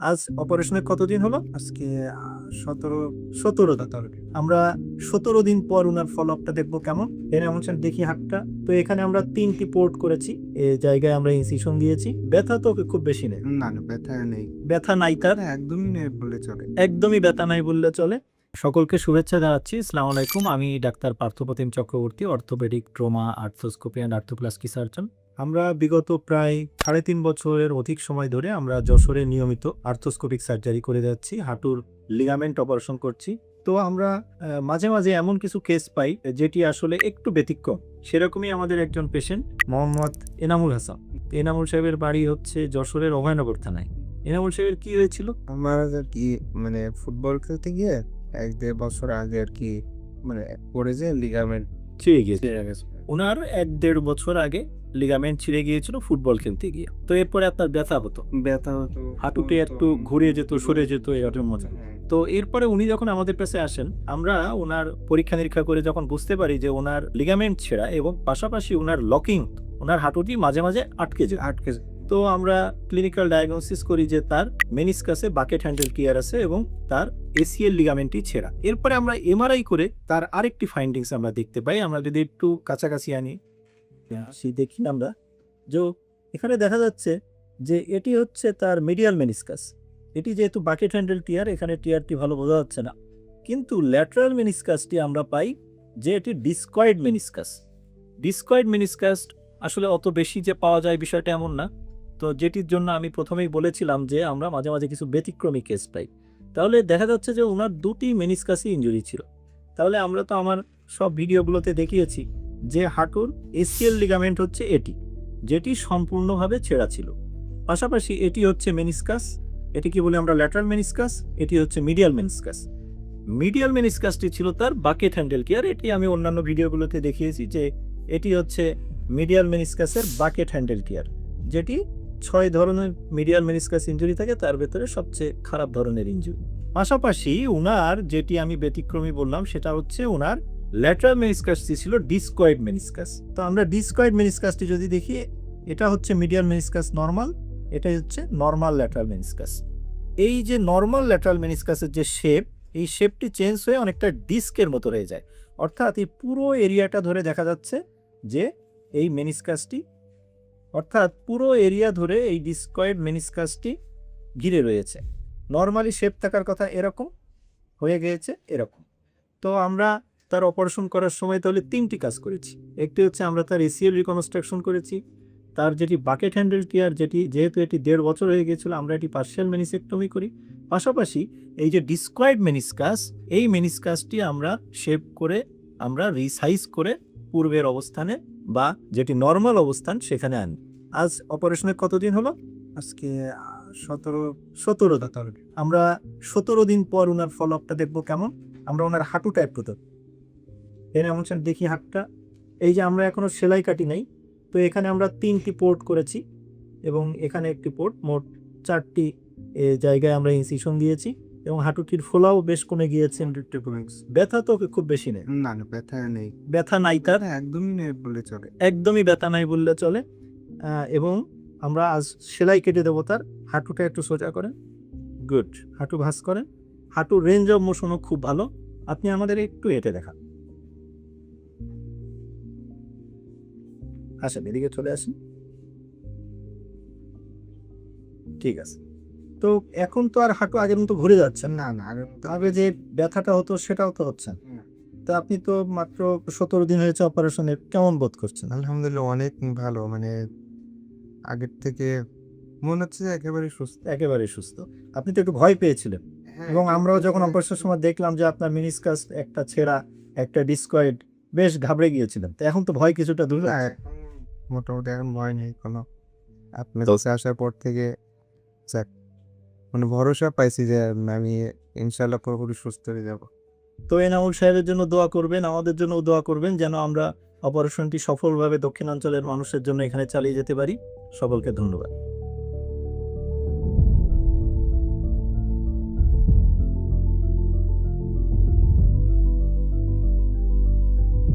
আজ অপারেশনের কতদিন হলো? আজকে 17 আমরা 17 দিন পর উনার ফলো আপটা দেখবো কেমন। এর এমন দেখি হাতটা। তো এখানে আমরা 3টি পোর্ট করেছি। এই জায়গায় আমরা ইনসিশন দিয়েছি। ব্যথা তো খুব বেশি নেই। না, না ব্যথা নেই। ব্যথা নাই তার? একদমই নেই বললে চলে। একদমই ব্যথা নাই বললে চলে। সকলকে শুভেচ্ছা জানাচ্ছি। আসসালামু আলাইকুম। আমি doctor Parthapratim Chakraborty, orthopaedic, trauma, arthroscopy and arthroplasty surgeon. আমরা বিগত প্রায় 3.5 বছরের অধিক সময় ধরে আমরা যশোরে নিয়মিত আর্থ্রোস্কোপিক সার্জারি করে যাচ্ছি। হাঁটুর লিগামেন্ট অপারেশন করছি। তো আমরা মাঝে মাঝে এমন কিছু কেস পাই যেটি আসলে একটু ব্যতিক্রম। সেরকমই আমাদের একজন পেশেন্ট মোহাম্মদ এনামুল হাসান। এনামুল সাহেবের বাড়ি হচ্ছে যশোরের অভয়নগর থানায়। এনামুল সাহেবের কি হয়েছিল? আমার আর কি মানে ফুটবল খেলতে গিয়ে 1-1.5 বছর আগে আর কি মানে পড়ে যে লিগামেন্ট ছিঁড়ে গিয়েছে। ছিঁড়ে গেছে। ওনার 1-1.5 বছর আগে লিগামেন্ট ছিঁড়ে গিয়েছিল ফুটবল খেলতে গিয়ে। তো এরপরে আপনার ব্যথা হতো, ব্যথা হতো, হাঁটুতে একটু ঘুরে যেত, সরে যেত, এরকম মজা। তো এরপরে উনি যখন আমাদের কাছে আসেন, আমরা ওনার পরীক্ষা নিরীক্ষা করে যখন বুঝতে পারি যে ওনার লিগামেন্ট ছেঁড়া এবং পাশাপাশি ওনার লকিং, ওনার হাঁটুটি মাঝে মাঝে আটকে যায়। তো আমরা ক্লিনিক্যাল ডায়াগনোসিস করি যে তার মেনিসকাসে বাকেট হ্যান্ডেল টিয়ার আছে এবং তার এসিএল লিগামেন্টটি ছেঁড়া। এরপরে আমরা এমআরআই করে তার আরেকটি ফাইন্ডিংস আমরা দেখতে পাই। আমরা যদি একটু কাছাকাছি আনি, দেখি আমরা যে এখানে দেখা যাচ্ছে যে এটি হচ্ছে তার মিডিয়াল মেনিসকাস। এটি যেহেতু বাকেট হ্যান্ডেল টিয়ার, এখানে টিয়ারটি ভালো বোঝা যাচ্ছে না, কিন্তু ল্যাটারাল মেনিসকাসটি আমরা পাই যে এটি ডিসকয়েড মেনিসকাস। ডিসকয়েড মেনিসকাস আসলে অত বেশি যে পাওয়া যায় বিষয়টা এমন না। তো যেটির জন্য আমি প্রথমেই বলেছিলাম যে আমরা মাঝে মাঝে কিছু ব্যতিক্রমী কেস পাই। তাহলে দেখা যাচ্ছে যে ওনার 2টি মেনিসকাসই ইনজুরি ছিল। তাহলে আমরা তো আমার সব ভিডিওগুলোতে দেখিয়েছি যে হাঁটুর এসিএল লিগামেন্ট হচ্ছে এটি, যেটি সম্পূর্ণভাবে ছেঁড়া ছিল। পাশাপাশি এটি হচ্ছে মেনিসকাস, এটি কি বলে আমরা ল্যাটারাল মেনিসকাস, এটি হচ্ছে মিডিয়াল মেনিসকাস। মিডিয়াল মেনিসকাসটি ছিল তার বাকেট হ্যান্ডেল টিয়ার। এটি আমি অন্যান্য ভিডিওগুলোতে দেখিয়েছি যে এটি হচ্ছে মিডিয়াল মেনিসকাসের বাকেট হ্যান্ডেল টিয়ার, যেটি 6 ধরনের মিডিয়াল মেনিসকাস ইনজুরি থাকে, তার ভেতরে সবচেয়ে খারাপ ধরনের ইনজুরি। পাশাপাশি উনার যেটি আমি ব্যতিক্রমী বললাম সেটা হচ্ছে উনার ল্যাটারাল মেনিসকাসটি ছিল ডিসকয়েড মেনিসকাস। তো আমরা ডিসকয়েড মেনিসকাসটি যদি দেখি, এটা হচ্ছে মিডিয়াল মেনিসকাস নর্মাল, এটা হচ্ছে নর্মাল ল্যাটারাল মেনিসকাস। এই যে নর্মাল ল্যাটারাল মেনিসকাসের যে শেপ, এই শেপটি চেঞ্জ হয়ে অনেকটা ডিস্কের মতো হয়ে যায়। অর্থাৎ এই পুরো এরিয়াটা ধরে দেখা যাচ্ছে যে এই মেনিসকাসটি, অর্থাৎ পুরো এরিয়া ধরে এই ডিসকয়েড মেনিসকাসটি ঘিরে রয়েছে। নর্মালি শেপ থাকার কথা এরকম, হয়ে গিয়েছে এরকম। তো আমরা তার অপারেশন করার সময় তাহলে 3টি কাজ করেছি। একটি হচ্ছে আমরা তার এসিএল রিকনস্ট্রাকশন করেছি। তার যেটি বাকেট হ্যান্ডেল টিয়ার, যেহেতু এটি 1.5 বছর হয়ে গিয়েছিল, আমরা এটি পার্শিয়াল মেনিসেক্টমি করি। পাশাপাশি এই যে ডিসকয়েড মেনিসকাস, এই মেনিসকাসটি আমরা শেপ করে, আমরা রিসাইজ করে পূর্বের অবস্থানে বা যেটি নর্মাল অবস্থান সেখানে আনি। আজ অপারেশনের কতদিন হলো? আজকে 17 আমরা 17 দিন পর উনার ফলো আপটা দেখবো কেমন। আমরা ওনার হাঁটুটা একটু এমন দেখি হাতটা। এই যে আমরা এখনো সেলাই কাটি নাই, তো এখানে আমরা 3টি পোর্ট করেছি এবং এখানে একটি পোর্ট, মোট 4টি জায়গায় আমরা ইনসিশন দিয়েছি এবং হাঁটুটির ফোলাও বেশ কমে গিয়েছে। ব্যথা তো খুব বেশি নেই। না, না ব্যথা নেই। ব্যথা নাই তার? একদমই নেই বললে চলে। একদমই ব্যথা নাই বললে চলে। এবং আমরা আজ সেলাই কেটে দেবো তার। হাঁটুটা একটু সোজা করেন, গুড। হাঁটু ভাঁজ করেন। হাঁটুর রেঞ্জ অফ মোশনও খুব ভালো। আপনি আমাদের একটু হেঁটে দেখান। আসেন, এদিকে চলে আসেন। ঠিক আছে। তো এখন তো আর হাঁটু আগের মতো ঘুরে যাচ্ছে না। না, না আগে যে ব্যথাটা হতো সেটাও তো হচ্ছে না। তা আপনি তো মাত্র 17 দিন হয়েছে অপারেশনে, কেমন বোধ করছেন? আলহামদুলিল্লাহ অনেক ভালো। মানে আগের থেকে মনে হচ্ছে যে একেবারে সুস্থ। একেবারে সুস্থ। আপনি তো একটু ভয় পেয়েছিলেন এবং আমরাও যখন অপারেশনের সময় দেখলাম যে আপনার মেনিসকাস একটা ছেঁড়া, একটা ডিসকয়েড, বেশ ঘাবড়ে গিয়েছিলেন। তো এখন তো ভয় কিছুটা দূর না, হয়েছে। এখন মোটামুটি এখন ভয় নেই কোনো। আপনার কাছে আসার পর থেকে যাক মানে ভরসা পাইছি যে আমি ইনশাআল্লাহ পুরোপুরি সুস্থ হয়ে যাব। তো এনামুল সাহেবের জন্য দোয়া করবেন, আমাদের জন্য দোয়া করবেন যেন আমরা অপারেশনটি সফলভাবে দক্ষিণাঞ্চলের মানুষের জন্য এখানে চালিয়ে যেতে পারি। সকলকে ধন্যবাদ।